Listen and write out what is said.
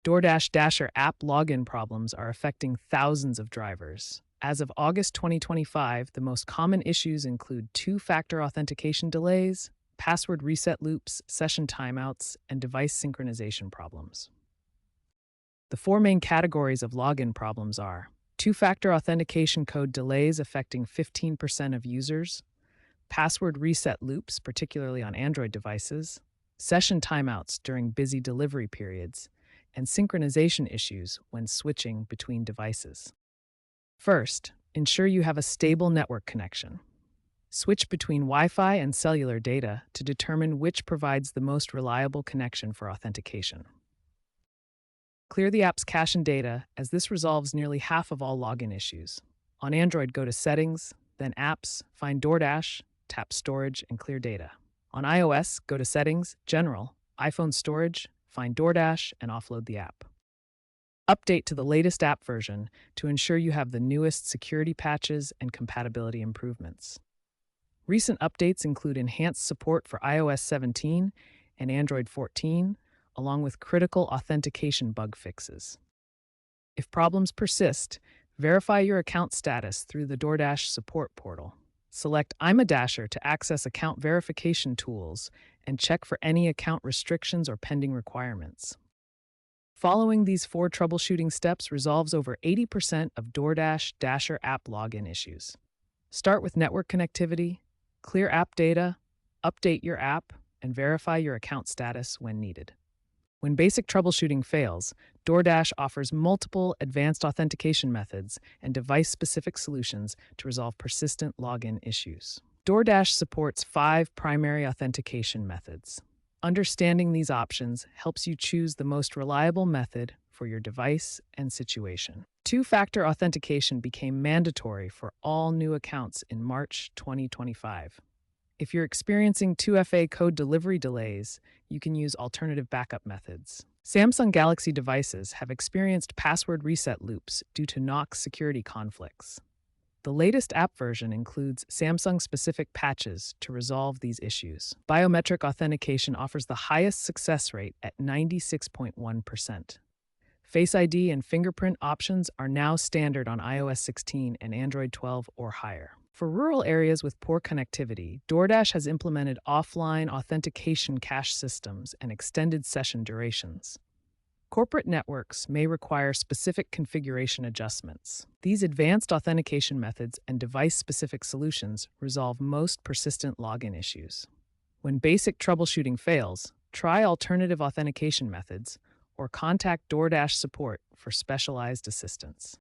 DoorDash Dasher app login problems are affecting thousands of drivers. As of August 2025, the most common issues include two-factor authentication delays, password reset loops, session timeouts, and device synchronization problems. The four main categories of login problems are two-factor authentication code delays affecting 15% of users, password reset loops, particularly on Android devices, session timeouts during busy delivery periods, and synchronization issues when switching between devices. First, ensure you have a stable network connection. Switch between Wi-Fi and cellular data to determine which provides the most reliable connection for authentication. Clear the app's cache and data, as this resolves nearly half of all login issues. On Android, go to Settings, then Apps, find DoorDash, tap Storage, and clear data. On iOS, go to Settings, General, iPhone Storage, find DoorDash, and offload the app. Update to the latest app version to ensure you have the newest security patches and compatibility improvements. Recent updates include enhanced support for iOS 17 and Android 14, along with critical authentication bug fixes. If problems persist, verify your account status through the DoorDash support portal. Select I'm a Dasher to access account verification tools and check for any account restrictions or pending requirements. Following these four troubleshooting steps resolves over 80% of DoorDash Dasher app login issues. Start with network connectivity, clear app data, update your app, and verify your account status when needed. When basic troubleshooting fails, DoorDash offers multiple advanced authentication methods and device-specific solutions to resolve persistent login issues. DoorDash supports 5 primary authentication methods. Understanding these options helps you choose the most reliable method for your device and situation. Two-factor authentication became mandatory for all new accounts in March 2025. If you're experiencing 2FA code delivery delays, you can use alternative backup methods. Samsung Galaxy devices have experienced password reset loops due to Knox security conflicts. The latest app version includes Samsung-specific patches to resolve these issues. Biometric authentication offers the highest success rate at 96.1%. Face ID and fingerprint options are now standard on iOS 16 and Android 12 or higher. For rural areas with poor connectivity, DoorDash has implemented offline authentication cache systems and extended session durations. Corporate networks may require specific configuration adjustments. These advanced authentication methods and device-specific solutions resolve most persistent login issues. When basic troubleshooting fails, try alternative authentication methods or contact DoorDash support for specialized assistance.